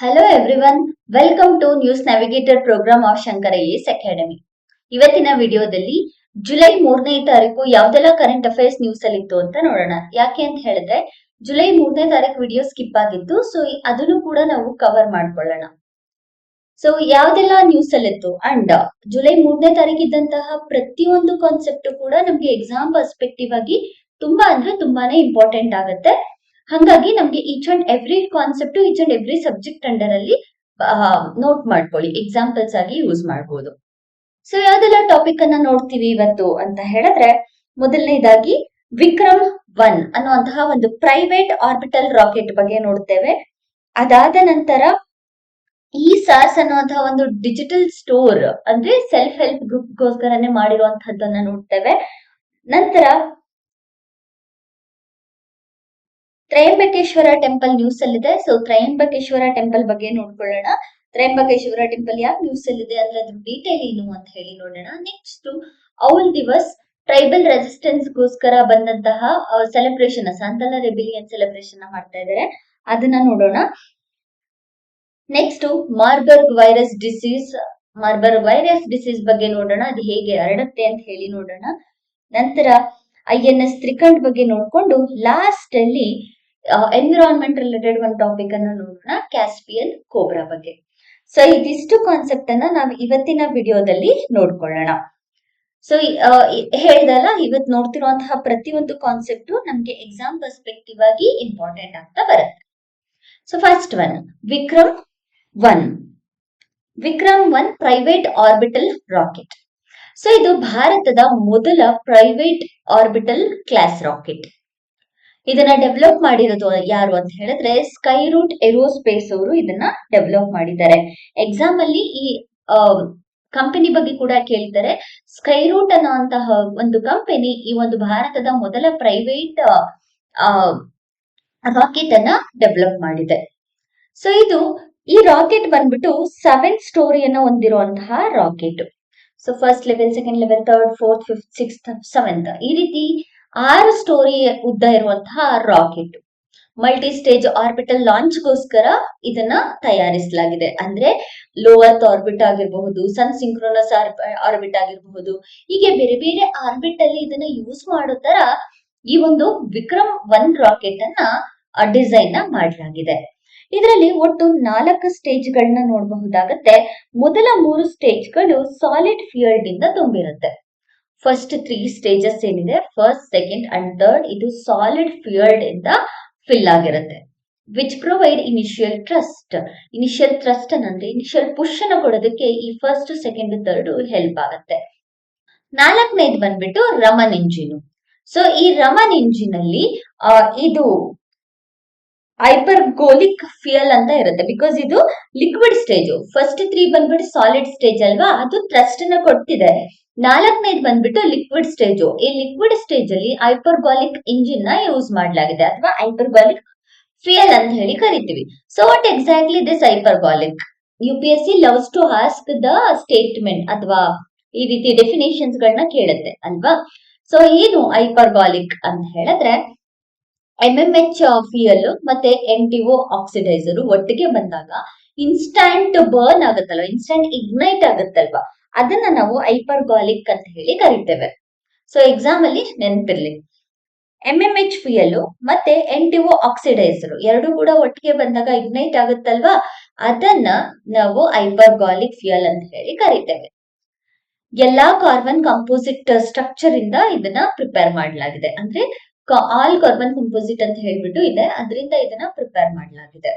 Hello everyone, welcome to news navigator program of Shankara S academy. ಇವತ್ತಿನ ವಿಡಿಯೋದಲ್ಲಿ July 3ನೇ ತಾರೀಕು ಯಾವ್ದೆಲ್ಲ ಕರೆಂಟ್ ಅಫೇರ್ಸ್ ನ್ಯೂಸ್ ಅಲ್ಲಿ ಇತ್ತು ಅಂತ ನೋಡೋಣ. ಯಾಕೆ ಅಂತ ಹೇಳಿದ್ರೆ ಜುಲೈ 3ನೇ ತಾರೀಕು ವಿಡಿಯೋ ಸ್ಕಿಪ್ ಆಗಿತ್ತು, ಸೊ ಅದನ್ನು ಕೂಡ ನಾವು ಕವರ್ ಮಾಡ್ಕೊಳ್ಳೋಣ. ಸೊ ಯಾವ್ದೆಲ್ಲ ನ್ಯೂಸ್ ಅಲ್ಲಿ ಇತ್ತು ಅಂಡ್ ಜುಲೈ 3ನೇ ತಾರೀಕು ಇದ್ದಂತಹ ಪ್ರತಿಯೊಂದು ಕಾನ್ಸೆಪ್ಟ್ ಕೂಡ ನಮ್ಗೆ ಎಕ್ಸಾಮ್ ಪರ್ಸ್ಪೆಕ್ಟಿವ್ ಆಗಿ ತುಂಬಾನೇ ಇಂಪಾರ್ಟೆಂಟ್ ಆಗುತ್ತೆ. ಹಾಗಾಗಿ ನಮ್ಗೆ each and every concept, each and every subject under ಅಲ್ಲಿ ನೋಟ್ ಮಾಡ್ಕೊಳ್ಳಿ, ಎಕ್ಸಾಂಪಲ್ಸ್ ಆಗಿ ಯೂಸ್ ಮಾಡಬಹುದು. ಸೊ ಯಾವ್ದೆಲ್ಲ ಟಾಪಿಕ್ ಅನ್ನ ನೋಡ್ತೀವಿ ಇವತ್ತು ಅಂತ ಹೇಳಿದ್ರೆ, ಮೊದಲನೇದಾಗಿ ವಿಕ್ರಮ್-1 ಅನ್ನುವಂತಹ ಒಂದು ಪ್ರೈವೇಟ್ ಆರ್ಬಿಟಲ್ ರಾಕೆಟ್ ಬಗ್ಗೆ ನೋಡ್ತೇವೆ. ಅದಾದ ನಂತರ ಈ ಸಾರ್ಸ್ ಅನ್ನುವಂತಹ ಒಂದು ಡಿಜಿಟಲ್ ಸ್ಟೋರ್ ಅಂದ್ರೆ ಸೆಲ್ಫ್ ಹೆಲ್ಪ್ ಗ್ರೂಪ್ ಗೋಸ್ಕರನೇ ಮಾಡಿರುವಂತಹದ್ದನ್ನ ನೋಡ್ತೇವೆ. ನಂತರ ತ್ರಯಂಬಕೇಶ್ವರ ಟೆಂಪಲ್ ನ್ಯೂಸ್ ಅಲ್ಲಿದೆ. ಸೊ ತ್ರಯಂಬಕೇಶ್ವರ ಟೆಂಪಲ್ ಬಗ್ಗೆ ನೋಡ್ಕೊಳ್ಳೋಣ. ತ್ರಯಂಬಕೇಶ್ವರ ಟೆಂಪಲ್ ಯಾಕೆ ನ್ಯೂಸ್ ಅಲ್ಲಿದೆ ಅಂದ್ರೆ ಅದ್ರ ಡೀಟೇಲ್ ಏನು ಅಂತ ಹೇಳಿ ನೋಡೋಣ. ನೆಕ್ಸ್ಟ್ ಔಲ್ ದಿವಸ್ ಟ್ರೈಬಲ್ ರೆಸಿಸ್ಟೆನ್ಸ್ ಗೋಸ್ಕರ ಬಂದಂತಹ ಸೆಲೆಬ್ರೇಷನ್, ಸಾಂತಲ ರೆಬಿಲಿಯನ್ ಸೆಲೆಬ್ರೇಷನ್ ಮಾಡ್ತಾ ಇದ್ದಾರೆ, ಅದನ್ನ ನೋಡೋಣ. ನೆಕ್ಸ್ಟ್ ಮಾರ್ಬರ್ಗ್ ವೈರಸ್ ಡಿಸೀಸ್ ಬಗ್ಗೆ ನೋಡೋಣ, ಅದು ಹೇಗೆ ಹರಡುತ್ತೆ ಅಂತ ಹೇಳಿ ನೋಡೋಣ. ನಂತರ INS ತ್ರಿಕಂಡ್ ಬಗ್ಗೆ ನೋಡ್ಕೊಂಡು ಲಾಸ್ಟ್ ಅಲ್ಲಿ ಎನ್ವಿರಾನ್ಮೆಂಟ್ ರಿಲೇಟೆಡ್ ಒಂದು ಟಾಪಿಕ್ ಅನ್ನ ನೋಡೋಣ, ಕ್ಯಾಸ್ಪಿಯನ್ ಕೋಬ್ರಾ ಬಗ್ಗೆ. ಸೊ ಇದಿಷ್ಟು ಕಾನ್ಸೆಪ್ಟ್ ಅನ್ನ ನಾವು ಇವತ್ತಿನ ವಿಡಿಯೋದಲ್ಲಿ ನೋಡ್ಕೊಳ್ಳೋಣ. ಸೊ ಹೇಳ್ದಲ್ಲ, ಇವತ್ತು ನೋಡ್ತಿರುವಂತಹ ಪ್ರತಿಯೊಂದು ಕಾನ್ಸೆಪ್ಟ್ ನಮ್ಗೆ ಎಕ್ಸಾಮ್ ಪರ್ಸ್ಪೆಕ್ಟಿವ್ ಆಗಿ ಇಂಪಾರ್ಟೆಂಟ್ ಆಗ್ತಾ ಬರುತ್ತೆ. So first one, Vikram private orbital rocket. ಸೊ ಇದು ಭಾರತದ ಮೊದಲ ಪ್ರೈವೇಟ್ ಆರ್ಬಿಟಲ್ ಕ್ಲಾಸ್ ರಾಕೆಟ್. ಇದನ್ನ ಡೆವಲಪ್ ಮಾಡಿರೋದು ಯಾರು ಅಂತ ಹೇಳಿದ್ರೆ ಸ್ಕೈರೂಟ್ ಏರೋಸ್ಪೇಸ್ ಅವರು ಇದನ್ನ ಡೆವಲಪ್ ಮಾಡಿದ್ದಾರೆ. ಎಕ್ಸಾಮ್ ಅಲ್ಲಿ ಈ ಕಂಪನಿ ಬಗ್ಗೆ ಕೂಡ ಕೇಳ್ತಾರೆ. ಸ್ಕೈರೂಟ್ ಅನ್ನುವಂತಹ ಒಂದು ಕಂಪನಿ ಈ ಒಂದು ಭಾರತದ ಮೊದಲ ಪ್ರೈವೇಟ್ ರಾಕೆಟ್ ಅನ್ನ ಡೆವಲಪ್ ಮಾಡಿದೆ. ಸೊ ಈ ರಾಕೆಟ್ ಬಂದ್ಬಿಟ್ಟು 7 ಸ್ಟೋರಿಯನ್ನ ಹೊಂದಿರುವಂತಹ rocket. So first level, second level, third, fourth, fifth, sixth, seventh, ಈ ರೀತಿ 6 ಸ್ಟೋರಿ ಉದ್ದ ಇರುವಂತಹ rocket. Multi stage orbital launch ಗೋಸ್ಕರ ಇದನ್ನ ತಯಾರಿಸಲಾಗಿದೆ. ಅಂದ್ರೆ ಲೋ ಅರ್ತ್ ಆರ್ಬಿಟ್ ಆಗಿರಬಹುದು, ಸನ್ ಸಿಂಕ್ರೋನಸ್ ಆರ್ಬಿಟ್ ಆಗಿರಬಹುದು, ಹೀಗೆ ಬೇರೆ ಬೇರೆ ಆರ್ಬಿಟ್ ಅಲ್ಲಿ ಇದನ್ನ ಯೂಸ್ ಮಾಡೋ ತರ ಈ ಒಂದು ವಿಕ್ರಮ್-1 ರಾಕೆಟ್ ಅನ್ನ ಡಿಸೈನ್ ಮಾಡಲಾಗಿದೆ. ಇದರಲ್ಲಿ ಒಟ್ಟು 4 ಸ್ಟೇಜ್ ಗಳನ್ನ ನೋಡಬಹುದಾಗತ್ತೆ. ಮೊದಲ 3 ಸ್ಟೇಜ್ಗಳು ಸಾಲಿಡ್ ಫ್ಯೂಯಲ್ ಇಂದ ತುಂಬಿರುತ್ತೆ. ಫಸ್ಟ್ 3 ಸ್ಟೇಜಸ್ ಏನಿದೆ, ಫಸ್ಟ್, ಸೆಕೆಂಡ್ ಅಂಡ್ ಥರ್ಡ್, ಇದು ಸಾಲಿಡ್ ಫ್ಯೂಯಲ್ ಇಂದ ಫಿಲ್ ಆಗಿರುತ್ತೆ. ವಿಚ್ ಪ್ರೊವೈಡ್ ಇನಿಷಿಯಲ್ ಥ್ರಸ್ಟ್ ಅಂದ್ರೆ ಇನಿಷಿಯಲ್ ಪುಷ್ ಅನ್ನು ಕೊಡೋದಕ್ಕೆ ಈ ಫಸ್ಟ್, ಸೆಕೆಂಡ್, ಥರ್ಡ್ ಹೆಲ್ಪ್ ಆಗುತ್ತೆ. 4ನೇದು ಬಂದ್ಬಿಟ್ಟು ರಮನ್ ಇಂಜಿನ್. ಸೊ ಈ ರಮನ್ ಇಂಜಿನ್ ಅಲ್ಲಿ ಇದು ಹೈಪರ್ಗೋಲಿಕ್ ಫ್ಯೂಯಲ್ ಅಂತ ಇರುತ್ತೆ, ಬಿಕಾಸ್ ಇದು ಲಿಕ್ವಿಡ್ ಸ್ಟೇಜ್. ಫಸ್ಟ್ 3 ಬಂದ್ಬಿಟ್ಟು ಸಾಲಿಡ್ ಸ್ಟೇಜ್ ಅಲ್ವಾ, ಅದು ಥ್ರಸ್ಟ್ ನ ಕೊಡ್ತಿದೆ. 4ನೇದು ಬಂದ್ಬಿಟ್ಟು ಲಿಕ್ವಿಡ್ ಸ್ಟೇಜ್. ಈ ಲಿಕ್ವಿಡ್ ಸ್ಟೇಜ್ ಅಲ್ಲಿ ಹೈಪರ್ಗೋಲಿಕ್ ಇಂಜಿನ್ ನ ಯೂಸ್ ಮಾಡಲಾಗಿದೆ, ಅಥವಾ ಹೈಪರ್ಗೋಲಿಕ್ ಫ್ಯೂಯಲ್ ಅಂತ ಹೇಳಿ ಕರಿತೀವಿ. So what exactly this hypergolic? UPSC loves to ask the statement ಅಥವಾ ಈ ರೀತಿ ಡೆಫಿನೇಷನ್ಸ್ ಗಳನ್ನ ಕೇಳುತ್ತೆ ಅಲ್ವಾ. ಸೊ ಏನು ಹೈಪರ್ಗೋಲಿಕ್ ಅಂತ ಹೇಳಿದ್ರೆ, MMH ಫ್ಯೂಯಲ್ ಮತ್ತೆ NTO ಆಕ್ಸಿಡೈಸರ್ ಒಟ್ಟಿಗೆ ಬಂದಾಗ ಇನ್ಸ್ಟಂಟ್ ಬರ್ನ್ ಆಗುತ್ತಲ್ವಾ, ಇನ್ಸ್ಟಂಟ್ ಇಗ್ನೈಟ್ ಆಗುತ್ತಲ್ವಾ, ಅದನ್ನ ನಾವು ಹೈಪರ್ಗಾಲಿಕ್ ಅಂತ ಹೇಳಿ ಕರಿತೇವೆ. ಸೊ ಎಕ್ಸಾಮ್ ಅಲ್ಲಿ ನೆನಪಿರ್ಲಿ, MMH ಫ್ಯೂಯಲ್ ಮತ್ತೆ NTO ಆಕ್ಸಿಡೈಸರ್ ಎರಡು ಕೂಡ ಒಟ್ಟಿಗೆ ಬಂದಾಗ ಇಗ್ನೈಟ್ ಆಗುತ್ತಲ್ವಾ, ಅದನ್ನ ನಾವು ಹೈಪರ್ಗಾಲಿಕ್ ಫ್ಯೂಯಲ್ ಅಂತ ಹೇಳಿ ಕರಿತೇವೆ. ಎಲ್ಲಾ ಕಾರ್ಬನ್ ಕಂಪೋಸಿಟ್ ಸ್ಟ್ರಕ್ಚರ್ ಇಂದ ಇದನ್ನ ಪ್ರಿಪೇರ್ ಮಾಡಲಾಗಿದೆ. ಅಂದ್ರೆ ಆಲ್ ಕಾರ್ಬನ್ ಕಂಪೋಸಿಟ್ ಅಂತ ಹೇಳ್ಬಿಟ್ಟು ಇದೆ, ಅದರಿಂದ ಇದನ್ನ ಪ್ರಿಪೇರ್ ಮಾಡಲಾಗಿದೆ.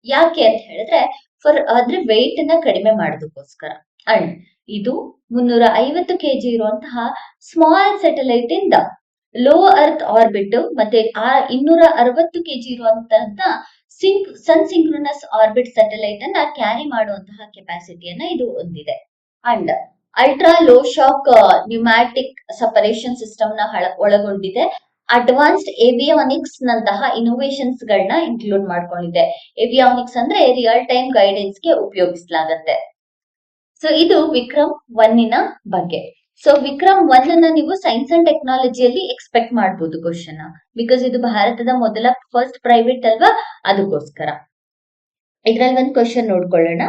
ಯಾಕೆ ಅಂತ ಹೇಳಿದ್ರೆ ಅದ್ರ ವೆಯ್ಟ್ ನ ಕಡಿಮೆ ಮಾಡೋದಕ್ಕೋಸ್ಕರ. ಅಂಡ್ ಇದು 350 kg ಇರುವಂತಹ ಸ್ಮಾಲ್ ಸ್ಯಾಟಲೈಟ್ ಇಂದ ಲೋ ಅರ್ತ್ ಆರ್ಬಿಟ್ ಮತ್ತೆ 260 kg ಇರುವಂತಹ ಸನ್ ಸಿಂಕ್ರೋನಸ್ ಆರ್ಬಿಟ್ ಸ್ಯಾಟಲೈಟ್ ಅನ್ನ ಕ್ಯಾರಿ ಮಾಡುವಂತಹ ಕೆಪಾಸಿಟಿಯನ್ನ ಇದು ಹೊಂದಿದೆ. And ultra low shock pneumatic separation system ನ ಒಳಗೊಂಡಿದೆ. ಅಡ್ವಾನ್ಸ್ಡ್ ಏವಿಯಾನಿಕ್ಸ್ ನಂತಹ ಇನೋವೇಷನ್ಸ್ ಗಳನ್ನ ಇನ್ಕ್ಲೂಡ್ ಮಾಡ್ಕೊಂಡಿದೆ. ಏವಿಯಾನಿಕ್ಸ್ ಅಂದ್ರೆ ರಿಯಲ್ ಟೈಮ್ ಗೈಡೆನ್ಸ್ ಗೆ ಉಪಯೋಗಿಸಲಾಗುತ್ತೆ. ಸೊ ಇದು ವಿಕ್ರಮ್-1 ಬಗ್ಗೆ. ಸೊ ವಿಕ್ರಮ್-1 ಅನ್ನ ನೀವು ಸೈನ್ಸ್ ಅಂಡ್ ಟೆಕ್ನಾಲಜಿಯಲ್ಲಿ ಎಕ್ಸ್ಪೆಕ್ಟ್ ಮಾಡಬಹುದು ಕ್ವಶನ್, ಬಿಕಾಸ್ ಇದು ಭಾರತದ ಮೊದಲ ಫಸ್ಟ್ ಪ್ರೈವೇಟ್ ಅಲ್ವಾ, ಅದಕ್ಕೋಸ್ಕರ. ಇದ್ರಲ್ಲಿ ಒಂದು ಕ್ವಶನ್ ನೋಡ್ಕೊಳ್ಳೋಣ.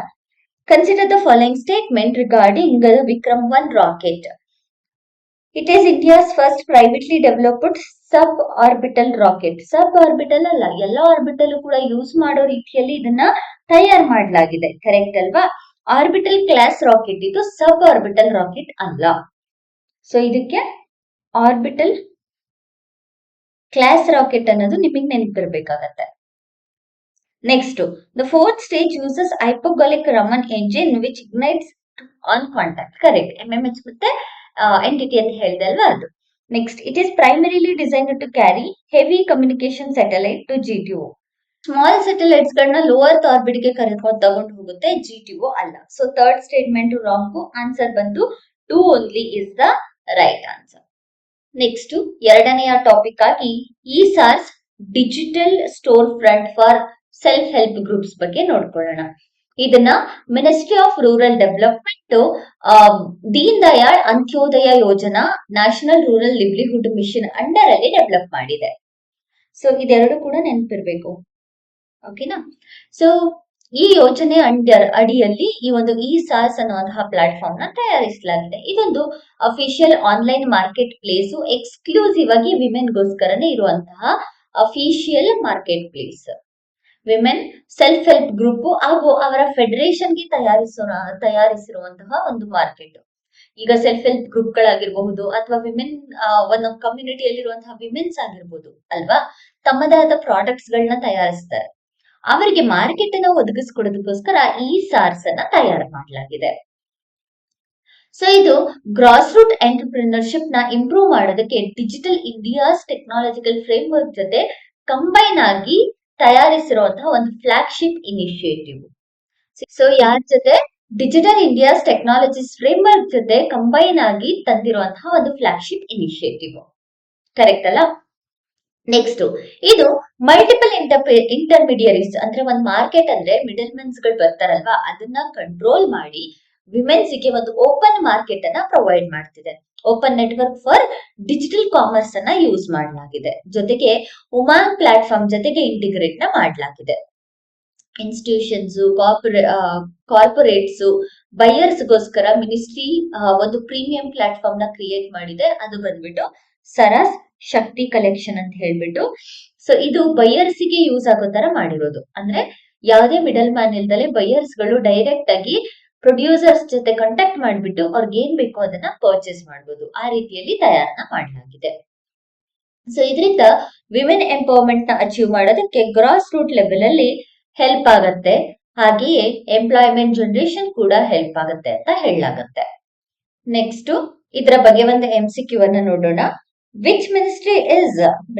Consider the following statement regarding Vikram 1 rocket. It is India's first privately developed sub orbital rocket. Sub orbital ಅಲ್ಲ, ಎಲ್ಲ ಆರ್ಬಿಟಲ್ ಕೂಡ ಯೂಸ್ ಮಾಡೋ ರೀತಿಯಲ್ಲಿ ಇದನ್ನ ತಯಾರು ಮಾಡಲಾಗಿದೆ. ಕರೆಕ್ಟ್ ಅಲ್ವಾ? ಆರ್ಬಿಟಲ್ ಕ್ಲಾಸ್ ರಾಕೆಟ್ ಇದು, ಸಬ್ ಆರ್ಬಿಟಲ್ ರಾಕೆಟ್ ಅಲ್ಲ. ಸೊ ಇದಕ್ಕೆ ಆರ್ಬಿಟಲ್ ಕ್ಲಾಸ್ ರಾಕೆಟ್ ಅನ್ನೋದು ನಿಮಗೆ ನೆನಪಿರ್ಬೇಕಾಗತ್ತೆ. Next, the fourth stage uses hypergolic Raman engine which ignites on contact. Correct, MMH ಮತ್ತೆ ಎಂಟಿಟಿ ಅಂತ ಹೇಳಿದೆ ಅಲ್ವಾ ಅದು. Next, it is primarily designed to carry heavy communication satellite to GTO. Small satellites ಗಳನ್ನ low earth orbit ಗೆ ತಗೊಂಡು ಹೋಗುತ್ತೆ, GTO ಅಲ್ಲ. So third statement wrong. Answer ಬಂದು 2 only is the right answer. Next, ಎರಡನೆಯ ಟಾಪಿಕ್ ಆಗಿ E-SARS digital store front for self help groups ಬಗ್ಗೆ ನೋಡ್ಕೊಳ್ಳೋಣ. ಇದನ್ನ ministry of rural development Deen Dayal Antyodaya Yojana national rural ಲಿವ್ಲಿಹುಡ್ mission under ಅಲ್ಲಿ ಡೆವಲಪ್ ಮಾಡಿದೆ. ಸೊ ಇದೆರಡು ಕೂಡ ನೆನಪಿರ್ಬೇಕು. ಓಕೆನಾ? ಸೊ ಈ ಯೋಜನೆ ಅಡಿಯಲ್ಲಿ ಈ ಒಂದು ಇ-ಸಾರ್ಸ್ ಅನ್ನುವಂತಹ ಪ್ಲಾಟ್ಫಾರ್ಮ್ ನ ತಯಾರಿಸಲಾಗಿದೆ. ಇದೊಂದು official online market place, exclusive ಆಗಿ ವಿಮೆನ್ ಗೋಸ್ಕರನೇ ಇರುವಂತಹ official market place. Women self help group ಹಾಗೂ ಅವರ ಫೆಡರೇಷನ್ ಗೆ ತಯಾರಿಸಿರುವಂತಹ ಒಂದು ಮಾರ್ಕೆಟ್. ಈಗ ಸೆಲ್ಫ್ ಹೆಲ್ಪ್ ಗ್ರೂಪ್ ಗಳಾಗಿರಬಹುದು ಅಥವಾ ವಿಮೆನ್ ಒಂದು ಕಮ್ಯುನಿಟಿಯಲ್ಲಿರುವಂತಹ ವಿಮೆನ್ಸ್ ಆಗಿರ್ಬೋದು ಅಲ್ವಾ, ತಮ್ಮದೇ ಆದ ಪ್ರಾಡಕ್ಟ್ಸ್ ಗಳನ್ನ ತಯಾರಿಸ್ತಾರೆ. ಅವರಿಗೆ ಮಾರ್ಕೆಟ್ ಅನ್ನು ಒದಗಿಸಿಕೊಡೋದಕ್ಕೋಸ್ಕರ ಇ-ಸಾರ್ಸ್ ಅನ್ನ ತಯಾರು ಮಾಡಲಾಗಿದೆ. ಸೊ ಇದು ಗ್ರಾಸ್ ರೂಟ್ ಎಂಟರ್ಪ್ರಿನರ್ಶಿಪ್ ನ ಇಂಪ್ರೂವ್ ಮಾಡೋದಕ್ಕೆ ಡಿಜಿಟಲ್ ಇಂಡಿಯಾಸ್ ಟೆಕ್ನಾಲಜಿಕಲ್ ಫ್ರೇಮ್ವರ್ಕ್ ಜೊತೆ ಕಂಬೈನ್ ಆಗಿ ತಯಾರಿಸಿರುವಂತಹ ಒಂದು ಫ್ಲಾಗ್ಶಿಪ್ ಇನಿಷಿಯೇಟಿವ್. ಸೊ ಯಾರ ಜೊತೆ? ಡಿಜಿಟಲ್ ಇಂಡಿಯಾಸ್ ಟೆಕ್ನಾಲಜೀಸ್ ಫ್ರೇಮ್ವರ್ಕ್ ಜೊತೆ ಕಂಬೈನ್ ಆಗಿ ತಂದಿರುವಂತಹ ಒಂದು ಫ್ಲಾಗ್ಶಿಪ್ ಇನಿಷಿಯೇಟಿವ್. ಕರೆಕ್ಟ್ ಅಲ್ಲ? ನೆಕ್ಸ್ಟ್, ಇದು ಮಲ್ಟಿಪಲ್ ಇಂಟರ್ಮಿಡಿಯರೀಸ್ ಅಂದ್ರೆ ಒಂದು ಮಾರ್ಕೆಟ್ ಅಂದ್ರೆ ಮಿಡಲ್ ಮೆನ್ಸ್ ಗಳು ಬರ್ತಾರಲ್ವಾ, ಅದನ್ನ ಕಂಟ್ರೋಲ್ ಮಾಡಿ ವಿಮೆನ್ಸ್ ಗೆ ಒಂದು ಓಪನ್ ಮಾರ್ಕೆಟ್ ಅನ್ನ ಪ್ರೊವೈಡ್ ಮಾಡ್ತಿದೆ. Open network for digital commerce ಅನ್ನ ಯೂಸ್ ಮಾಡಲಾಗಿದೆ. ಜೊತೆಗೆ ಉಮಾಂಗ್ ಪ್ಲಾಟ್ಫಾರ್ಮ್ ಜೊತೆಗೆ ಇಂಟಿಗ್ರೇಟ್ ನ ಮಾಡಲಾಗಿದೆ. ಇನ್ಸ್ಟಿಟ್ಯೂಷನ್ಸ್, ಕಾರ್ಪೊರೇಟ್ಸ್, ಬೈಯರ್ಸ್ ಗೋಸ್ಕರ ಮಿನಿಸ್ಟ್ರಿ ಒಂದು ಪ್ರೀಮಿಯಂ ಪ್ಲಾಟ್ಫಾರ್ಮ್ ನ ಕ್ರಿಯೇಟ್ ಮಾಡಿದೆ. ಅದು ಬಂದ್ಬಿಟ್ಟು ಸರಾಸ್ ಶಕ್ತಿ ಕಲೆಕ್ಷನ್ ಅಂತ ಹೇಳ್ಬಿಟ್ಟು. ಸೊ ಇದು ಬೈಯರ್ಸ್ ಗೆ ಯೂಸ್ ಆಗೋ ತರ ಮಾಡಿರೋದು. ಅಂದ್ರೆ ಯಾವುದೇ ಮಿಡಲ್ ಮ್ಯಾನ್ ಇಲ್ದಲೆ ಬೈಯರ್ಸ್ ಗಳು ಡೈರೆಕ್ಟ್ ಆಗಿ ಪ್ರೊಡ್ಯೂಸರ್ಸ್ ಜೊತೆ ಕಾಂಟ್ಯಾಕ್ಟ್ ಮಾಡ್ಬಿಟ್ಟು ಅವ್ರಿಗೆ ಏನ್ ಬೇಕೋ ಅದನ್ನ ಪರ್ಚೇಸ್ ಮಾಡಬಹುದು. ಆ ರೀತಿಯಲ್ಲಿ ತಯಾರನ್ನ ಮಾಡಲಾಗಿದೆ. ಸೊ ಇದರಿಂದ ವಿಮೆನ್ ಎಂಪವರ್ಮೆಂಟ್ ನ ಅಚೀವ್ ಮಾಡೋದಕ್ಕೆ ಗ್ರಾಸ್ ರೂಟ್ ಲೆವೆಲ್ ಅಲ್ಲಿ ಹೆಲ್ಪ್ ಆಗತ್ತೆ. ಹಾಗೆಯೇ ಎಂಪ್ಲಾಯ್ಮೆಂಟ್ ಜನರೇಷನ್ ಕೂಡ ಹೆಲ್ಪ್ ಆಗುತ್ತೆ ಅಂತ ಹೇಳಲಾಗತ್ತೆ. ನೆಕ್ಸ್ಟ್, ಇದರ ಬಗ್ಗೆ ಒಂದು MCQ ಅನ್ನ ನೋಡೋಣ. Which ministry is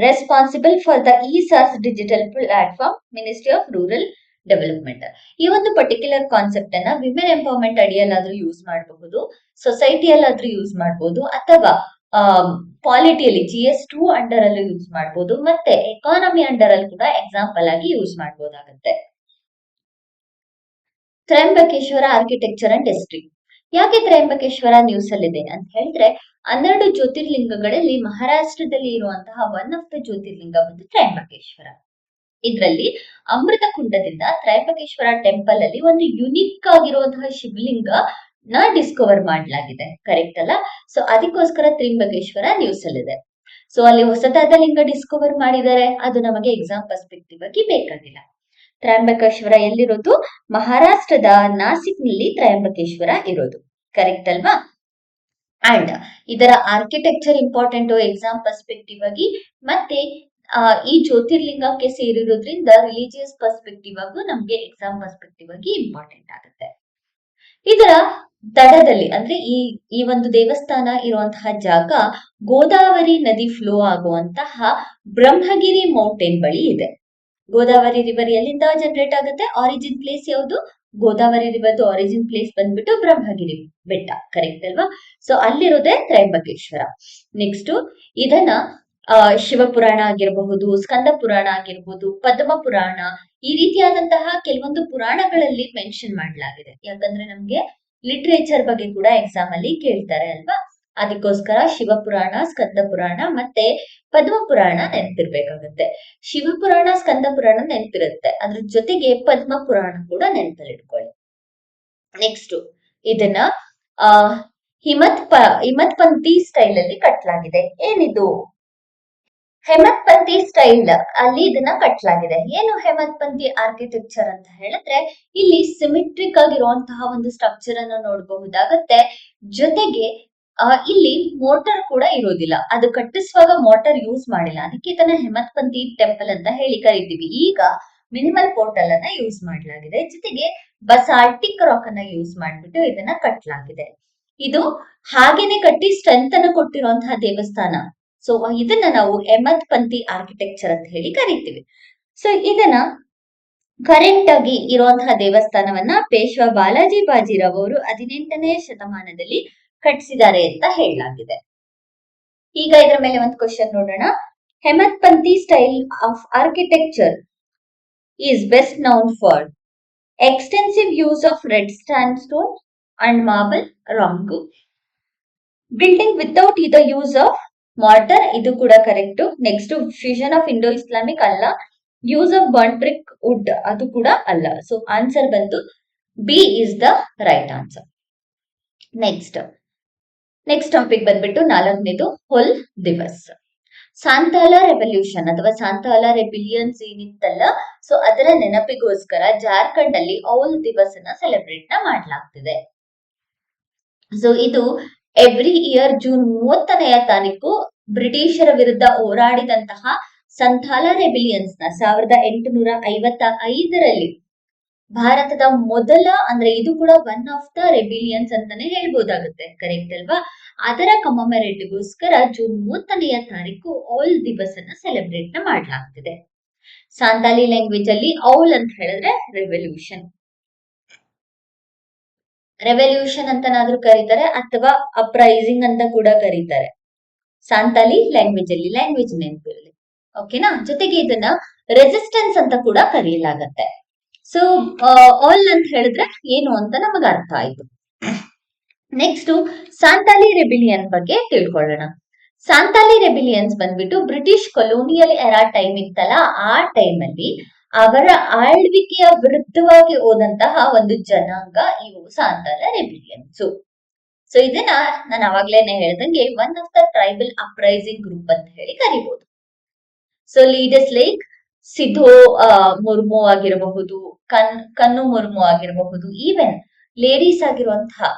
responsible for the E-SARS digital platform? Ministry of rural development. ಈ ಒಂದು ಪರ್ಟಿಕ್ಯುಲರ್ ಕಾನ್ಸೆಪ್ಟ್ ಅನ್ನ ವಿಮೆನ್ ಎಂಪವರ್ಮೆಂಟ್ ಅಡಿಯಲ್ಲಾದ್ರೂ ಯೂಸ್ ಮಾಡಬಹುದು, ಸೊಸೈಟಿಯಲ್ಲಾದ್ರೂ ಯೂಸ್ ಮಾಡಬಹುದು, ಅಥವಾ ಪಾಲಿಟಿಯಲ್ಲಿ GS2 ಅಂಡರ್ ಅಲ್ಲೂ ಯೂಸ್ ಮಾಡಬಹುದು, ಮತ್ತೆ ಎಕಾನಮಿ ಅಂಡರ್ ಅಲ್ಲಿ ಕೂಡ ಎಕ್ಸಾಂಪಲ್ ಆಗಿ ಯೂಸ್ ಮಾಡಬಹುದಾಗುತ್ತೆ. Trimbakeshwar architecture and history. ಯಾಕೆ ತ್ರಯಂಬಕೇಶ್ವರ ನ್ಯೂಸ್ ಅಲ್ಲಿದೆ ಅಂತ ಹೇಳಿದ್ರೆ, 12 ಜ್ಯೋತಿರ್ಲಿಂಗಗಳಲ್ಲಿ ಮಹಾರಾಷ್ಟ್ರದಲ್ಲಿ ಇರುವಂತಹ ಒನ್ ಆಫ್ ದ ಜ್ಯೋತಿರ್ಲಿಂಗ ಬಂದು ತ್ರಯಂಬಕೇಶ್ವರ. ಇದರಲ್ಲಿ ಅಮೃತ ಕುಂಡದಿಂದ ತ್ರಯಂಬಕೇಶ್ವರ ಟೆಂಪಲ್ ಅಲ್ಲಿ ಒಂದು ಯುನಿಕ್ ಆಗಿರುವಂತಹ ಶಿವಲಿಂಗ ನ ಡಿಸ್ಕವರ್ ಮಾಡಲಾಗಿದೆ. ಕರೆಕ್ಟ್ ಅಲ್ಲ? ಸೊ ಅದಕ್ಕೋಸ್ಕರ ತ್ರ್ಯಂಬಕೇಶ್ವರ ನ್ಯೂಸ್ ಅಲ್ಲಿದೆ. ಸೊ ಅಲ್ಲಿ ಹೊಸದಾದ ಲಿಂಗ ಡಿಸ್ಕವರ್ ಮಾಡಿದ್ದಾರೆ, ಅದು ನಮಗೆ ಎಕ್ಸಾಮ್ ಪರ್ಸ್ಪೆಕ್ಟಿವ್ ಆಗಿ ಬೇಕಾಗಿಲ್ಲ. ತ್ರಯಂಬಕೇಶ್ವರ ಎಲ್ಲಿರೋದು? ಮಹಾರಾಷ್ಟ್ರದ ನಾಸಿಕ್ ನಲ್ಲಿ ತ್ರಯಂಬಕೇಶ್ವರ ಇರೋದು. ಕರೆಕ್ಟ್ ಅಲ್ವಾ? ಅಂಡ್ ಇದರ ಆರ್ಕಿಟೆಕ್ಚರ್ ಇಂಪಾರ್ಟೆಂಟ್ ಎಕ್ಸಾಮ್ ಪರ್ಸ್ಪೆಕ್ಟಿವ್ ಆಗಿ, ಮತ್ತೆ ಈ ಜ್ಯೋತಿರ್ಲಿಂಗಕ್ಕೆ ಸೇರಿರೋದ್ರಿಂದ ರಿಲಿಜಿಯಸ್ ಪರ್ಸ್ಪೆಕ್ಟಿವ್ ಆಗು ನಮ್ಗೆ ಎಕ್ಸಾಮ್ ಪರ್ಸ್ಪೆಕ್ಟಿವ್ ಆಗಿ ಇಂಪಾರ್ಟೆಂಟ್ ಆಗುತ್ತೆ. ಇದರ ದಡದಲ್ಲಿ ಅಂದ್ರೆ ಈ ಒಂದು ದೇವಸ್ಥಾನ ಇರುವಂತಹ ಜಾಗ ಗೋದಾವರಿ ನದಿ ಫ್ಲೋ ಆಗುವಂತಹ ಬ್ರಹ್ಮಗಿರಿ ಮೌಂಟೇನ್ ಬಳಿ ಇದೆ. ಗೋದಾವರಿ ರಿವರ್ ಎಲ್ಲಿಂದ ಜನರೇಟ್ ಆಗುತ್ತೆ? ಆರಿಜಿನ್ ಪ್ಲೇಸ್ ಯಾವುದು? ಗೋದಾವರಿ ರಿವರ್ದು ಆರಿಜಿನ್ ಪ್ಲೇಸ್ ಬಂದ್ಬಿಟ್ಟು ಬ್ರಹ್ಮಗಿರಿ ಬೆಟ್ಟ. ಕರೆಕ್ಟ್ ಅಲ್ವಾ? ಸೊ ಅಲ್ಲಿರೋದೇ ತ್ರಯಂಬಕೇಶ್ವರ. ನೆಕ್ಸ್ಟ್, ಇದನ್ನ ಶಿವಪುರಾಣ ಆಗಿರಬಹುದು, ಸ್ಕಂದ ಪುರಾಣ ಆಗಿರಬಹುದು, ಪದ್ಮ ಪುರಾಣ, ಈ ರೀತಿಯಾದಂತಹ ಕೆಲವೊಂದು ಪುರಾಣಗಳಲ್ಲಿ ಮೆನ್ಷನ್ ಮಾಡಲಾಗಿದೆ. ಯಾಕಂದ್ರೆ ನಮ್ಗೆ ಲಿಟ್ರೇಚರ್ ಬಗ್ಗೆ ಕೂಡ ಎಕ್ಸಾಮ್ ಅಲ್ಲಿ ಕೇಳ್ತಾರೆ ಅಲ್ವಾ, ಅದಕ್ಕೋಸ್ಕರ ಶಿವಪುರಾಣ, ಸ್ಕಂದ ಪುರಾಣ ಮತ್ತೆ ಪದ್ಮ ಪುರಾಣ ನೆನಪಿರ್ಬೇಕಾಗತ್ತೆ. ಶಿವಪುರಾಣ, ಸ್ಕಂದ ಪುರಾಣ ನೆನಪಿರುತ್ತೆ, ಅದ್ರ ಜೊತೆಗೆ ಪದ್ಮ ಪುರಾಣ ಕೂಡ ನೆನಪಲ್ಲಿಟ್ಕೊಳ್ಳಿ. ನೆಕ್ಸ್ಟ್ ಇದನ್ನ ಆ ಹಿಮತ್ ಪಂಥಿ ಸ್ಟೈಲ್ ಅಲ್ಲಿ ಕಟ್ಟಲಾಗಿದೆ. ಏನಿದು ಹೆಮತ್ ಪಂಥಿ ಸ್ಟೈಲ್ ಅಲ್ಲಿ ಇದನ್ನ ಕಟ್ಟಲಾಗಿದೆ. ಏನು ಹೆಮತ್ ಪಂಥಿ ಆರ್ಕಿಟೆಕ್ಚರ್ ಅಂತ ಹೇಳಿದ್ರೆ, ಇಲ್ಲಿ ಸಿಮಿಟ್ರಿಕ್ ಆಗಿರುವಂತಹ ಒಂದು ಸ್ಟ್ರಕ್ಚರ್ ಅನ್ನು ನೋಡಬಹುದಾಗತ್ತೆ. ಜೊತೆಗೆ ಇಲ್ಲಿ ಮೋಟಾರ್ ಕೂಡ ಇರೋದಿಲ್ಲ, ಅದು ಕಟ್ಟಿಸುವಾಗ ಮೋಟಾರ್ ಯೂಸ್ ಮಾಡಿಲ್ಲ, ಅದಕ್ಕೆ ಇದನ್ನ ಹೆಮತ್ ಪಂಥಿ ಟೆಂಪಲ್ ಅಂತ ಹೇಳಿ ಕರಿತೀವಿ. ಈಗ ಮಿನಿಮಲ್ ಪೋರ್ಟಲ್ ಅನ್ನ ಯೂಸ್ ಮಾಡಲಾಗಿದೆ, ಜೊತೆಗೆ ಬಸಾಲ್ಟಿಕ್ ರಾಕ್ ಅನ್ನ ಯೂಸ್ ಮಾಡ್ಬಿಟ್ಟು ಇದನ್ನ ಕಟ್ಟಲಾಗಿದೆ. ಇದು ಹಾಗೇನೆ ಕಟ್ಟಿ ಸ್ಟ್ರೆಂತ್ ಅನ್ನ ಕೊಟ್ಟಿರುವಂತಹ ದೇವಸ್ಥಾನ. ಸೊ ಇದನ್ನ ನಾವು ಹೆಮತ್ ಪಂಥಿ ಆರ್ಕಿಟೆಕ್ಚರ್ ಅಂತ ಹೇಳಿ ಕರಿತೀವಿ. ಸೊ ಇದನ್ನ ಕರೆಕ್ಟ್ ಆಗಿ ಇರುವಂತಹ ದೇವಸ್ಥಾನವನ್ನ ಪೇಶ್ವಾ ಬಾಲಾಜಿ ಬಾಜಿರಾವ್ ಅವರು 18ನೇ ಶತಮಾನದಲ್ಲಿ ಕಟ್ಟಿಸಿದ್ದಾರೆ ಅಂತ ಹೇಳಲಾಗಿದೆ. ಈಗ ಇದರ ಮೇಲೆ ಒಂದು ಕ್ವಶನ್ ನೋಡೋಣ. Hemad panthi style of architecture is best known for extensive use of red sandstone and marble wrong building without the use of mortar, ಇದು ಕೂಡ correct. Next fusion of Indo Islamic ಅಲ್ಲ, use of burn brick wood ಅದು ಕೂಡ ಅಲ್ಲ. So answer ಬಂದು B is the right answer. Next topic ಬಂದ್ಬಿಟ್ಟು 4ನೇದು ಹುಲ್ ದಿವಸ್. ಸಾಂತಾಲ ರೆವಲ್ಯೂಷನ್ ಅಥವಾ ಸಾಂತಾಲ ರೆಬಿಲಿಯನ್ಸ್ ಏನಿತ್ತಲ್ಲ, ಸೊ ಅದರ ನೆನಪಿಗೋಸ್ಕರ ಜಾರ್ಖಂಡ್ ಅಲ್ಲಿ ಔಲ್ ದಿವಸ್ ಅನ್ನ ಸೆಲೆಬ್ರೇಟ್ ಮಾಡಲಾಗ್ತಿದೆ. ಸೊ ಇದು ಎವ್ರಿ ಇಯರ್ ಜೂನ್ 30ನೇ ತಾರೀಕು ಬ್ರಿಟಿಷರ ವಿರುದ್ಧ ಹೋರಾಡಿದಂತಹ ಸಂಥಾಲ ರೆಬಿಲಿಯನ್ಸ್ ನ 1855ರಲ್ಲಿ ಭಾರತದ ಮೊದಲ, ಅಂದ್ರೆ ಇದು ಕೂಡ ಒನ್ ಆಫ್ ದ ರೆಬಿಲಿಯನ್ಸ್ ಅಂತಾನೆ ಹೇಳ್ಬೋದಾಗುತ್ತೆ, ಕರೆಕ್ಟ್ ಅಲ್ವಾ? ಅದರ ಕಮಮರೇಟ್ಗೋಸ್ಕರ ಜೂನ್ 30ನೇ ತಾರೀಕು ಔಲ್ ದಿವಸ್ ಅನ್ನ ಸೆಲೆಬ್ರೇಟ್ ಮಾಡಲಾಗ್ತಿದೆ. ಸಾಂತಾಲಿ ಲ್ಯಾಂಗ್ವೇಜ್ ಅಲ್ಲಿ ಔಲ್ ಅಂತ ಹೇಳಿದ್ರೆ ರೆವಲ್ಯೂಷನ್ ಅಂತನಾದ್ರೂ ಕರೀತಾರೆ, ಅಥವಾ ಅಪ್ರೈಸಿಂಗ್ ಅಂತ ಕೂಡ ಕರೀತಾರೆ. ಸಾಂತಾಲಿ ಲ್ಯಾಂಗ್ವೇಜ್ ಅಲ್ಲಿ, ಲ್ಯಾಂಗ್ವೇಜ್ ನೆನಪಿರಲಿ, ಓಕೆನಾ? ಜೊತೆಗೆ ಇದನ್ನ ರೆಸಿಸ್ಟೆನ್ಸ್ ಅಂತ ಕೂಡ ಕರೆಯಲಾಗತ್ತೆ. ಸೊ ಆಲ್ ಅಂತ ಹೇಳಿದ್ರೆ ಏನು ಅಂತ ನಮಗ ಅರ್ಥ ಆಯ್ತು. ನೆಕ್ಸ್ಟ್ ಸಾಂತಾಲಿ ರೆಬಿಲಿಯನ್ ಬಗ್ಗೆ ತಿಳ್ಕೊಳ್ಳೋಣ. ಸಾಂತಾಲಿ ರೆಬಿಲಿಯನ್ಸ್ ಬಂದ್ಬಿಟ್ಟು ಬ್ರಿಟಿಷ್ ಕೊಲೋನಿಯಲ್ ಎರಾ ಟೈಮ್ ಇತ್ತಲ್ಲ, ಆ ಟೈಮ್ ಅಲ್ಲಿ ಅವರ ಆಳ್ವಿಕೆಯ ವಿರುದ್ಧವಾಗಿ ಹೋದಂತಹ ಒಂದು ಜನಾಂಗ ಇವು ಸಾಂತಾಲ ರೆಬಿಲಿಯನ್ಸ್. ಸೊ ಇದನ್ನ ನಾನು ಅವಾಗ್ಲೇನೆ ಹೇಳ್ದಂಗೆ one of the tribal uprising group ಅಂತ ಹೇಳಿ ಕರಿಬಹುದು. ಸೊ ಲೀಡರ್ಸ್ ಲೈಕ್ ಸಿಧೋ ಮುರ್ಮು ಆಗಿರಬಹುದು, ಕನ್ನು ಮುರ್ಮು ಆಗಿರಬಹುದು, ಈವನ್ ಲೇಡೀಸ್ ಆಗಿರುವಂತಹ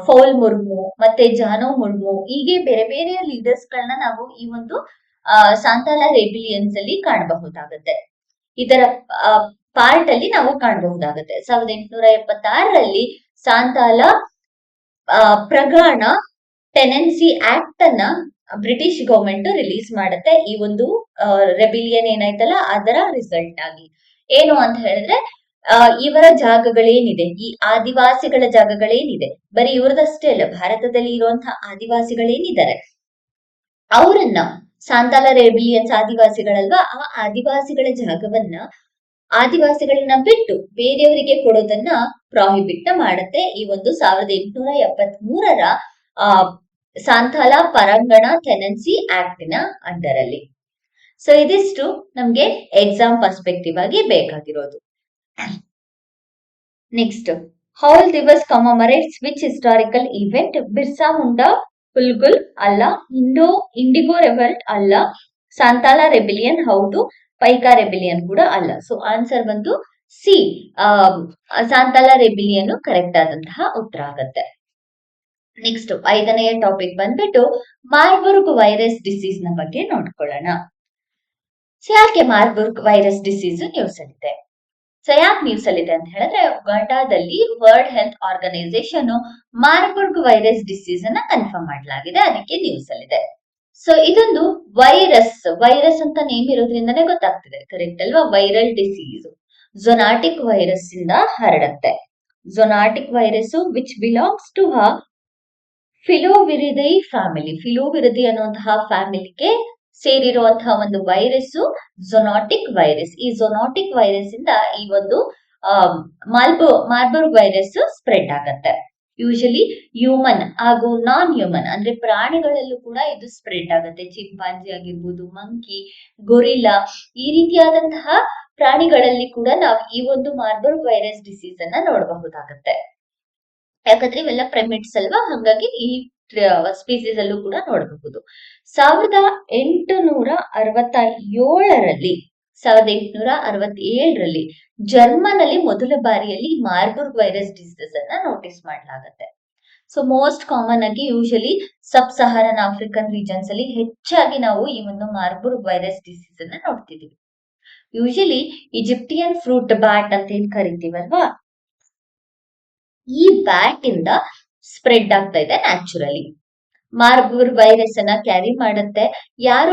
ಫೌಲ್ ಮುರ್ಮು ಮತ್ತೆ ಜಾನೋ ಮುರ್ಮು, ಹೀಗೆ ಬೇರೆ ಬೇರೆ ಲೀಡರ್ಸ್ ಗಳನ್ನ ನಾವು ಈ ಒಂದು ಸಾಂತಾಲ ರೆಬಿಲಿಯನ್ಸ್ ಅಲ್ಲಿ ಕಾಣಬಹುದಾಗುತ್ತೆ. ಇದರ ಪಾರ್ಟ್ ಅಲ್ಲಿ ನಾವು ಕಾಣಬಹುದಾಗುತ್ತೆ. 1876ರಲ್ಲಿ ಸಾಂತಾಲ ಪ್ರಗಾಣ ಟೆನೆನ್ಸಿ ಆಕ್ಟ್ ಅನ್ನ ಬ್ರಿಟಿಷ್ ಗವರ್ಮೆಂಟ್ ರಿಲೀಸ್ ಮಾಡುತ್ತೆ. ಈ ಒಂದು ರೆಬಿಲಿಯನ್ ಏನಾಯ್ತಲ್ಲ ಅದರ ರಿಸಲ್ಟ್ ಆಗಿ ಏನು ಅಂತ ಹೇಳಿದ್ರೆ, ಇವರ ಜಾಗಗಳೇನಿದೆ, ಈ ಆದಿವಾಸಿಗಳ ಜಾಗಗಳೇನಿದೆ, ಬರೀ ಇವ್ರದಷ್ಟೇ ಅಲ್ಲ, ಭಾರತದಲ್ಲಿ ಇರುವಂತಹ ಆದಿವಾಸಿಗಳೇನಿದ್ದಾರೆ ಅವರನ್ನ, ಸಾಂತಾಲ ರೆಬಿಲಿಯನ್ಸ್ ಆದಿವಾಸಿಗಳಲ್ವಾ, ಆ ಆದಿವಾಸಿಗಳ ಜಾಗವನ್ನ ಆದಿವಾಸಿಗಳನ್ನ ಬಿಟ್ಟು ಬೇರೆಯವರಿಗೆ ಕೊಡೋದನ್ನ ಪ್ರಾಹಿಬಿಟ್ ಮಾಡುತ್ತೆ ಈ ಒಂದು 1873ರ ಸಾಂತಾಲ ಪರಂಗಣ ಟೆನೆನ್ಸಿ ಆಕ್ಟ್ ನ ಅಂಡರ್ ಅಲ್ಲಿ. ಸೊ ಇದಿಷ್ಟು ನಮ್ಗೆ ಎಕ್ಸಾಮ್ ಪರ್ಸ್ಪೆಕ್ಟಿವ್ ಆಗಿ ಬೇಕಾಗಿರೋದು. Next, Hul Diwas commemorates which historical event? Birsa Munda Hulgul ಅಲ್ಲ, ಇಂಡಿಗೋ ರೆವಲ್ಟ್ ಅಲ್ಲ, ಸಾಂತಾಲ ರೆಬಿಲಿಯನ್ ಹೌದು, ಪೈಕಾ ರೆಬಿಲಿಯನ್ ಕೂಡ ಅಲ್ಲ. ಸೊ ಆನ್ಸರ್ ಬಂದು ಸಿ, ಸಾಂತಾಲ ರೆಬಿಲಿಯನ್ ಕರೆಕ್ಟ್ ಆದಂತಹ ಉತ್ತರ ಆಗತ್ತೆ. ನೆಕ್ಸ್ಟ್ 5ನೆಯ ಟಾಪಿಕ್ ಬಂದ್ಬಿಟ್ಟು ಮಾರ್ಬರ್ಗ್ ವೈರಸ್ ಡಿಸೀಸ್ ನ ಬಗ್ಗೆ ನೋಡ್ಕೊಳ್ಳೋಣ. ಸೊ ಯಾಕೆ ಮಾರ್ಬರ್ಗ್ ವೈರಸ್ ಡಿಸೀಸ್ ನ್ಯೂಸ್ ಅಲ್ಲಿದೆ? ಸೊ ಯಾಕೆ ನ್ಯೂಸ್ ಅಲ್ಲಿದೆ ಅಂತ ಹೇಳಿದ್ರೆ, ಉಗಾಂಡಾದಲ್ಲಿ World Health Organization Marburg virus disease ಅನ್ನ ಕನ್ಫರ್ಮ್ ಮಾಡಲಾಗಿದೆ, ಅದಕ್ಕೆ ನ್ಯೂಸ್ ಅಲ್ಲಿದೆ. ಸೊ ಇದೊಂದು ವೈರಸ್ ಅಂತ ನೇಮ್ ಇರೋದ್ರಿಂದನೇ ಗೊತ್ತಾಗ್ತಿದೆ, ಕರೆಕ್ಟ್ ಅಲ್ವಾ? ವೈರಲ್ ಡಿಸೀಸ್ ಝೊನಾಟಿಕ್ ವೈರಸ್ ಇಂದ ಹರಡುತ್ತೆ. Zoonotic virus which belongs to filoviridae family. Filoviridae ಅನ್ನುವಂತಹ ಫ್ಯಾಮಿಲಿಗೆ ಸೇರಿರುವಂತಹ ಒಂದು ವೈರಸ್ ಝೊನಾಟಿಕ್ ವೈರಸ್. ಈ ಝೊನಾಟಿಕ್ ವೈರಸ್ ಇಂದ ಈ ಒಂದು ಮಾರ್ಬರ್ಗ್ ವೈರಸ್ ಸ್ಪ್ರೆಡ್ ಆಗತ್ತೆ. ಯೂಶಲಿ ಹ್ಯೂಮನ್ ಹಾಗೂ ನಾನ್ ಹ್ಯೂಮನ್ ಅಂದ್ರೆ ಪ್ರಾಣಿಗಳಲ್ಲೂ ಕೂಡ ಇದು ಸ್ಪ್ರೆಡ್ ಆಗುತ್ತೆ. ಚಿಂಪಾಂಜಿ ಆಗಿರ್ಬೋದು, ಮಂಕಿ, ಗೊರಿಲ್ಲಾ ಈ ರೀತಿಯಾದಂತಹ ಪ್ರಾಣಿಗಳಲ್ಲಿ ಕೂಡ ನಾವು ಈ ಒಂದು ಮಾರ್ಬರ್ಗ್ ವೈರಸ್ ಡಿಸೀಸ್ ಅನ್ನ ನೋಡಬಹುದಾಗತ್ತೆ. ಯಾಕಂದ್ರೆ ಇವೆಲ್ಲ ಪ್ರೈಮೇಟ್ಸ್ ಅಲ್ವಾ, ಹಾಗಾಗಿ ಈ ಸ್ಪೀಸೀಸ್ ಅಲ್ಲೂ ಕೂಡ ನೋಡಬಹುದು. 1867ರಲ್ಲಿ 1867ರಲ್ಲಿ ಜರ್ಮನ್ ಅಲ್ಲಿ ಮೊದಲ ಬಾರಿಯಲ್ಲಿ ಮಾರ್ಬರ್ಗ್ ವೈರಸ್ ಡಿಸೀಸ್ ಅನ್ನ ನೋಟಿಸ್ ಮಾಡಲಾಗುತ್ತೆ. ಸೊ ಮೋಸ್ಟ್ ಕಾಮನ್ ಆಗಿ ಯೂಶಲಿ ಸಬ್ ಸಹಾರನ್ ಆಫ್ರಿಕನ್ ರೀಜನ್ಸ್ ಅಲ್ಲಿ ಹೆಚ್ಚಾಗಿ ನಾವು ಈ ಒಂದು ಮಾರ್ಬರ್ಗ್ ವೈರಸ್ ಡಿಸೀಸ್ ಅನ್ನ ನೋಡ್ತಿದೀವಿ. ಯೂಶಲಿ ಈಜಿಪ್ಟಿಯನ್ ಫ್ರೂಟ್ ಬ್ಯಾಟ್ ಅಂತ ಏನ್ ಕರಿತೀವಲ್ವಾ, ಈ ಬ್ಯಾಟ್ ಇಂದ ಸ್ಪ್ರೆಡ್ ಆಗ್ತಾ ಇದೆ ನ್ಯಾಚುರಲಿ. ಮಾರ್ಬರ್ಗ್ ವೈರಸ್ ಅನ್ನ ಕ್ಯಾರಿ ಮಾಡುತ್ತೆ. ಯಾರು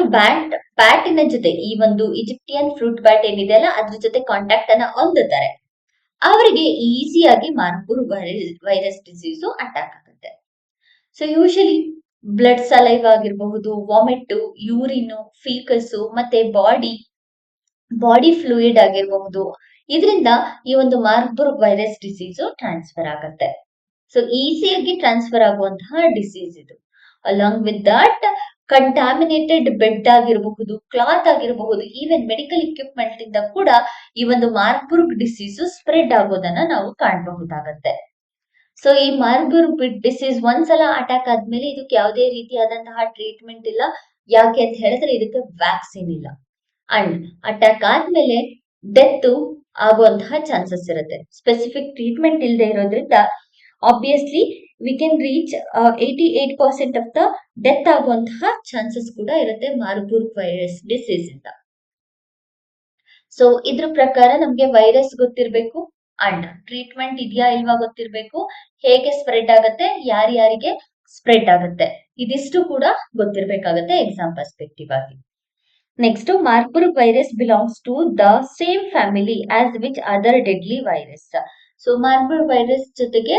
ಬ್ಯಾಟಿನ ಜೊತೆ ಈ ಒಂದು ಈಜಿಪ್ಟಿಯನ್ ಫ್ರೂಟ್ ಬ್ಯಾಟ್ ಏನಿದೆ ಅಲ್ಲ ಅದ್ರ ಜೊತೆ ಕಾಂಟ್ಯಾಕ್ಟ್ ಅನ್ನ ಹೊಂದುತ್ತಾರೆ, ಅವರಿಗೆ ಈಸಿಯಾಗಿ ಮಾರ್ಬರ್ಗ್ ವೈರಸ್ ಡಿಸೀಸು ಅಟ್ಯಾಕ್ ಆಗುತ್ತೆ. ಸೊ ಯೂಶಲಿ ಬ್ಲಡ್ ಸಲೈವ್ ಆಗಿರಬಹುದು, ವಾಮಿಟ್, ಯೂರಿನ್, ಫೀಕಸ್ ಮತ್ತೆ ಬಾಡಿ ಫ್ಲೂಯಿಡ್ ಆಗಿರಬಹುದು, ಇದರಿಂದ ಈ ಒಂದು ಮಾರ್ಬರ್ಗ್ ವೈರಸ್ ಡಿಸೀಸ್ ಟ್ರಾನ್ಸ್ಫರ್ ಆಗುತ್ತೆ. ಸೊ ಈಸಿಯಾಗಿ ಟ್ರಾನ್ಸ್ಫರ್ ಆಗುವಂತಹ ಡಿಸೀಸ್ ಇದು. Along with that contaminated bed ಆಗಿರಬಹುದು, ಕ್ಲಾತ್ ಆಗಿರಬಹುದು, ಈವನ್ ಮೆಡಿಕಲ್ ಇಕ್ವಿಪ್ಮೆಂಟ್ ಇಂದ ಕೂಡ ಈ ಒಂದು ಮಾರ್ಬರ್ಗ್ ಡಿಸೀಸ್ ಸ್ಪ್ರೆಡ್ ಆಗೋದನ್ನ ನಾವು ಕಾಣಬಹುದಾಗತ್ತೆ. ಸೊ ಈ ಮಾರ್ಬರ್ಗ್ ಡಿಸೀಸ್ ಒಂದ್ಸಲ ಅಟ್ಯಾಕ್ ಆದ್ಮೇಲೆ ಇದಕ್ಕೆ ಯಾವುದೇ ರೀತಿಯಾದಂತಹ ಟ್ರೀಟ್ಮೆಂಟ್ ಇಲ್ಲ. ಯಾಕೆ ಅಂತ ಹೇಳಿದ್ರೆ ಇದಕ್ಕೆ ವ್ಯಾಕ್ಸಿನ್ ಇಲ್ಲ. ಅಂಡ್ ಅಟ್ಯಾಕ್ ಆದ್ಮೇಲೆ ಡೆತ್ ಆಗುವಂತಹ ಚಾನ್ಸಸ್ ಇರುತ್ತೆ. ಸ್ಪೆಸಿಫಿಕ್ ಟ್ರೀಟ್ಮೆಂಟ್ ಇಲ್ಲದೆ ಇರೋದ್ರಿಂದ obviously we can reach 88% of the death ಆಗುವಂತಹ ಚಾನ್ಸಸ್ ಕೂಡ ಇರುತ್ತೆ ಮಾರ್ಬರ್ಗ್ ವೈರಸ್ ಡಿಸೀಸ್ ಇಂದ. ಸೊ ಇದ್ರ ಪ್ರಕಾರ ನಮ್ಗೆ ವೈರಸ್ ಗೊತ್ತಿರಬೇಕು ಅಂಡ್ ಟ್ರೀಟ್ಮೆಂಟ್ ಇದೆಯಾ ಇಲ್ವಾ ಗೊತ್ತಿರಬೇಕು, ಹೇಗೆ ಸ್ಪ್ರೆಡ್ ಆಗುತ್ತೆ, ಯಾರ್ಯಾರಿಗೆ ಸ್ಪ್ರೆಡ್ ಆಗುತ್ತೆ, ಇದಿಷ್ಟು ಕೂಡ ಗೊತ್ತಿರಬೇಕಾಗತ್ತೆ ಎಕ್ಸಾಮ್ ಪರ್ಸ್ಪೆಕ್ಟಿವ್ ಆಗಿ. Next, Marburg virus belongs to the same family as which other deadly virus. So Marburg virus ಜೊತೆಗೆ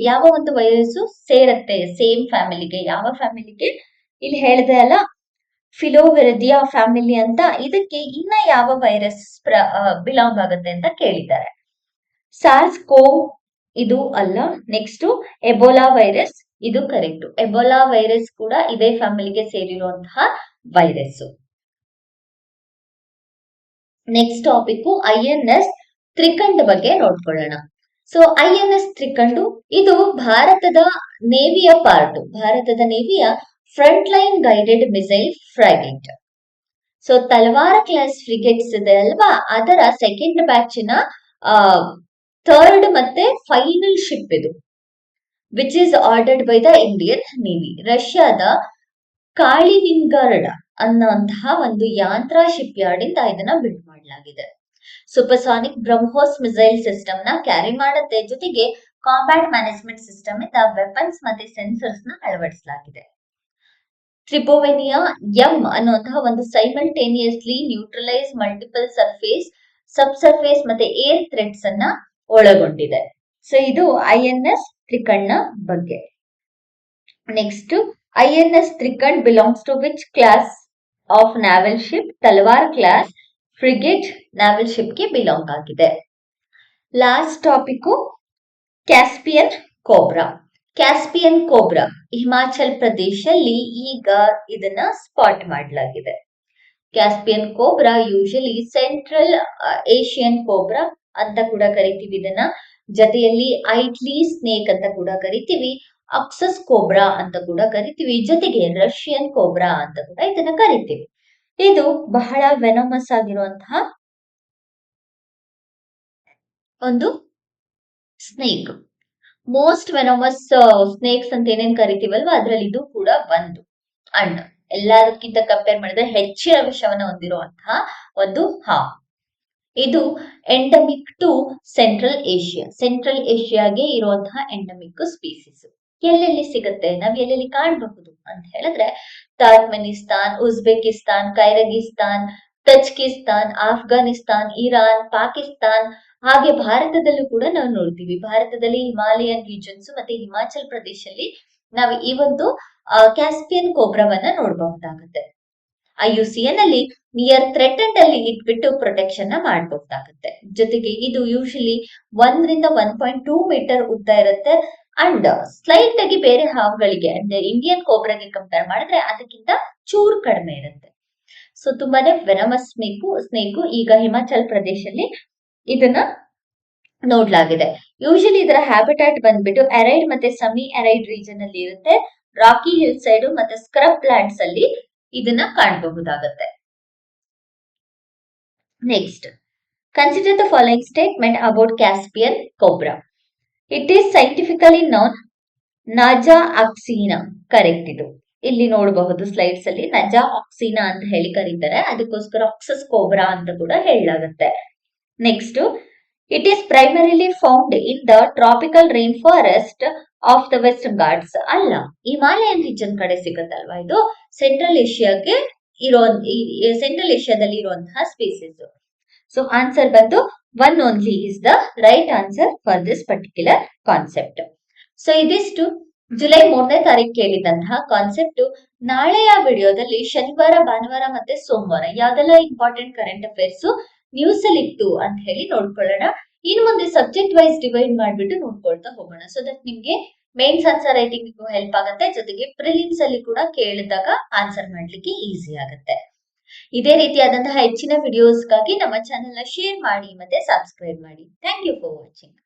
ಯಾವ ಒಂದು ವೈರಸ್ ಸೇರತ್ತೆ ಸೇಮ್ ಫ್ಯಾಮಿಲಿಗೆ, ಯಾವ ಫ್ಯಾಮಿಲಿಗೆ ಇಲ್ಲಿ ಹೇಳಿದೆ ಅಲ್ಲ ಫಿಲೋವಿರಿಡಿಯಾ ಫ್ಯಾಮಿಲಿ ಅಂತ, ಇದಕ್ಕೆ ಇನ್ನ ಯಾವ ವೈರಸ್ ಬಿಲಾಂಗ್ ಆಗುತ್ತೆ ಅಂತ ಕೇಳಿದ್ದಾರೆ. ಸಾರ್ಸ್ ಕೋವ್ ಇದು ಅಲ್ಲ. ನೆಕ್ಸ್ಟ್ ಎಬೋಲಾ ವೈರಸ್, ಇದು ಕರೆಕ್ಟ್. ಎಬೋಲಾ ವೈರಸ್ ಕೂಡ ಇದೇ ಫ್ಯಾಮಿಲಿಗೆ ಸೇರಿರುವಂತಹ ವೈರಸ್. ನೆಕ್ಸ್ಟ್ ಟಾಪಿಕ್ INS ತ್ರಿಕಂಡ್ ಬಗ್ಗೆ ನೋಡ್ಕೊಳ್ಳೋಣ. ಸೊ INS ತ್ರಿಕಂಡು ಇದು ಭಾರತದ ನೇವಿಯ ಪಾರ್ಟ್, ಭಾರತದ ನೇವಿಯ front line guided missile frigate. So Talwar class frigates ಇದೆ ಅಲ್ವಾ, ಅದರ ಸೆಕೆಂಡ್ ಬ್ಯಾಚಿನ ಥರ್ಡ್ ಮತ್ತೆ ಫೈನಲ್ ಶಿಪ್ ಇದು, which is ordered by the Indian Navy. ರಷ್ಯಾದ ಕಾಳಿನಿನ್ಗ್ರಾಡ್ ಅನ್ನುವಂತಹ ಒಂದು ಯಾಂತ್ರ ಶಿಪ್ ಯಾರ್ಡ್ ಇಂದ ಇದನ್ನ ಬಿಲ್ಡ್ ಮಾಡಲಾಗಿದೆ. ಸೂಪರ್ಸಾನಿಕ್ ಬ್ರಹ್ಮೋಸ್ ಮಿಸೈಲ್ ಸಿಸ್ಟಮ್ ನ ಕ್ಯಾರಿ ಮಾಡುತ್ತೆ, ಜೊತೆಗೆ ಕಾಂಬ್ಯಾಟ್ ಮ್ಯಾನೇಜ್ಮೆಂಟ್ ಸಿಸ್ಟಮ್ ಇಂದ ವೆಪನ್ಸ್ ಮತ್ತೆ ಸೆನ್ಸರ್ಸ್ ನ ಅಳವಡಿಸಲಾಗಿದೆ. ಟ್ರಿಪೋವೆನಿಯಾ ಎಂ ಅನ್ನುವಂತಹ ಒಂದು simultaneously neutralise multiple surface, sub surface ಮತ್ತೆ ಏರ್ ಥ್ರೆಟ್ಸ್ ಅನ್ನ ಒಳಗೊಂಡಿದೆ. ಸೊ ಇದು INS ತ್ರಿಕಂಡ್ ನ ಬಗ್ಗೆ. Next, INS Trikand belongs to which class of naval ship? Talwar class frigate naval ship ಗೆ ಬಿಲಾಂಗ್ ಆಗಿದೆ. Last topic Caspian cobra. Caspian cobra Himachal ಪ್ರದೇಶಲ್ಲಿ ಈಗ ಇದನ್ನ ಸ್ಪಾಟ್ ಮಾಡಲಾಗಿದೆ. Caspian cobra usually central Asian cobra ಅಂತ ಕೂಡ ಕರಿತೀವಿ ಇದನ್ನ, ಜೊತೆಯಲ್ಲಿ ಐಟ್ಲಿ ಸ್ನೇಕ್ ಅಂತ ಕೂಡ ಕರಿತೀವಿ, ಅಕ್ಸಸ್ ಕೋಬ್ರಾ ಅಂತ ಕೂಡ ಕರಿತೀವಿ, ಜೊತೆಗೆ ರಷ್ಯನ್ ಕೋಬ್ರಾ ಅಂತ ಕೂಡ ಇದನ್ನ ಕರಿತೀವಿ. ಇದು ಬಹಳ ವೆನಮಸ್ ಆಗಿರುವಂತಹ ಒಂದು ಸ್ನೇಕ್. ಮೋಸ್ಟ್ ವೆನಮಸ್ ಸ್ನೇಕ್ಸ್ ಅಂತ ಏನೇನ್ ಕರಿತೀವಲ್ವಾ ಅದ್ರಲ್ಲಿ ಇದು ಕೂಡ ಒಂದು. ಅಂಡ್ ಎಲ್ಲದಕ್ಕಿಂತ ಕಂಪೇರ್ ಮಾಡಿದ್ರೆ ಹೆಚ್ಚಿನ ವಿಷವನ್ನ ಹೊಂದಿರುವಂತಹ ಒಂದು ಹಾವು. ಇದು ಎಂಡಮಿಕ್ ಟು ಸೆಂಟ್ರಲ್ ಏಷ್ಯಾಗೆ ಇರುವಂತಹ ಎಂಡಮಿಕ್ ಸ್ಪೀಸೀಸ್. ಎಲ್ಲೆಲ್ಲಿ ಸಿಗುತ್ತೆ, ನಾವ್ ಎಲ್ಲೆಲ್ಲಿ ಕಾಣಬಹುದು ಅಂತ ಹೇಳಿದ್ರೆ Turkmenistan, Uzbekistan, Kyrgyzstan, Tajikistan, Afghanistan, Iran, Pakistan, ಹಾಗೆ ಭಾರತದಲ್ಲೂ ಕೂಡ ನಾವು ನೋಡ್ತೀವಿ. ಭಾರತದಲ್ಲಿ ಹಿಮಾಲಯನ್ ರೀಜನ್ಸ್ ಮತ್ತೆ ಹಿಮಾಚಲ್ ಪ್ರದೇಶಲ್ಲಿ ನಾವು ಈ ಒಂದು ಕ್ಯಾಸ್ಪಿಯನ್ ಕೋಬ್ರಾವನ್ನ ನೋಡಬಹುದಾಗುತ್ತೆ. IUCN ಅಲ್ಲಿ ನಿಯರ್ ಥ್ರೆಟೆಂಡ್ ಅಲ್ಲಿ ಇಟ್ಬಿಟ್ಟು ಪ್ರೊಟೆಕ್ಷನ್ ನ ಮಾಡಬಹುದಾಗುತ್ತೆ. ಜೊತೆಗೆ ಇದು ಯೂಶಲಿ 1 ರಿಂದ 1.2 ಮೀಟರ್ ಉದ್ದ ಇರುತ್ತೆ ಅಂಡ್ ಸ್ಲೈಟ್ ಆಗಿ ಬೇರೆ ಹಾವುಗಳಿಗೆ ಅಂದ್ರೆ ಇಂಡಿಯನ್ ಕೋಬ್ರಾಗೆ ಕಂಪೇರ್ ಮಾಡಿದ್ರೆ ಅದಕ್ಕಿಂತ ಚೂರು ಕಡಿಮೆ ಇರುತ್ತೆ. ಸೊ ತುಂಬಾನೇ ವೆನಮಸ್ ಸ್ನೇಕು ಈಗ ಹಿಮಾಚಲ್ ಪ್ರದೇಶಲ್ಲಿ ಇದನ್ನ ನೋಡ್ಲಾಗಿದೆ. ಯೂಶಲಿ ಇದರ ಹ್ಯಾಬಿಟಾಟ್ ಬಂದ್ಬಿಟ್ಟು ಅರೈಡ್ ಮತ್ತೆ ಸೆಮಿ ಅರೈಡ್ ರೀಜನ್ ಅಲ್ಲಿ ಇರುತ್ತೆ. ರಾಕಿ ಹಿಲ್ ಸೈಡ್ ಮತ್ತೆ ಸ್ಕ್ರಬ್ ಪ್ಲಾಂಟ್ಸ್ ಅಲ್ಲಿ ಇದನ್ನ ಕಾಣಬಹುದಾಗುತ್ತೆ. Next, consider the following statement about Caspian cobra. It is scientifically known Naja oxiana. Correct. ಇದು ಇಲ್ಲಿ ನೋಡಬಹುದು ಸ್ಲೈಡ್ಸ್ ಅಲ್ಲಿ ನಜಾ ಆಕ್ಸಿನಾ ಅಂತ ಹೇಳಿ ಕರೀತಾರೆ, ಅದಕ್ಕೋಸ್ಕರ ಆಕ್ಸಸ್ ಕೋಬ್ರಾ ಅಂತ ಕೂಡ ಹೇಳಲಾಗುತ್ತೆ. Next, it is primarily found in the tropical rain forest of the western Ghats. ಅಲ್ಲ, ಹಿಮಾಲಯನ್ ರೀಜನ್ ಕಡೆ ಸಿಗುತ್ತಲ್ವಾ ಇದು, ಸೆಂಟ್ರಲ್ ಏಷ್ಯಾಗೆ ಸೆಂಟ್ರಲ್ ಏಷ್ಯಾದಲ್ಲಿ ಇರುವಂತಹ ಸ್ಪೀಸೀಸ್. ಸೊ ಆನ್ಸರ್ ಬಂದು 1 only is the right answer for this particular concept. So ಇದಿಷ್ಟು ಜುಲೈ 3ನೇ ತಾರೀಕು ಕೇಳಿದಂತಹ ಕಾನ್ಸೆಪ್ಟ್. ನಾಳೆಯ ವಿಡಿಯೋದಲ್ಲಿ ಶನಿವಾರ, ಭಾನುವಾರ ಮತ್ತೆ ಸೋಮವಾರ ಯಾವ್ದೆಲ್ಲ ಇಂಪಾರ್ಟೆಂಟ್ ಕರೆಂಟ್ ಅಫೇರ್ಸ್ ನ್ಯೂಸ್ ಅಲ್ಲಿ ಇತ್ತು ಅಂತ ಹೇಳಿ ನೋಡ್ಕೊಳ್ಳೋಣ. ಇನ್ನು ಮುಂದೆ ಸಬ್ಜೆಕ್ಟ್ ವೈಸ್ ಡಿವೈಡ್ ಮಾಡ್ಬಿಟ್ಟು ನೋಡ್ಕೊಳ್ತಾ ಹೋಗೋಣ. ಸೊ ದಟ್ ನಿಮ್ಗೆ ಮೇನ್ಸ್ ಆನ್ಸರ್ ರೈಟಿಂಗ್ ಹೆಲ್ಪ್ ಆಗುತ್ತೆ, ಜೊತೆಗೆ ಪ್ರಿಲಿಮ್ಸ್ ಅಲ್ಲಿ ಕೂಡ ಕೇಳಿದಾಗ ಆನ್ಸರ್ ಮಾಡ್ಲಿಕ್ಕೆ ಈಸಿ ಆಗುತ್ತೆ. ಇದೇ ರೀತಿಯಾದಂತಹ ಹೆಚ್ಚಿನ ವಿಡಿಯೋಸ್ಗಾಗಿ ನಮ್ಮ ಚಾನೆಲ್ ನ ಶೇರ್ ಮಾಡಿ ಮತ್ತೆ ಸಬ್ಸ್ಕ್ರೈಬ್ ಮಾಡಿ. Thank you for watching.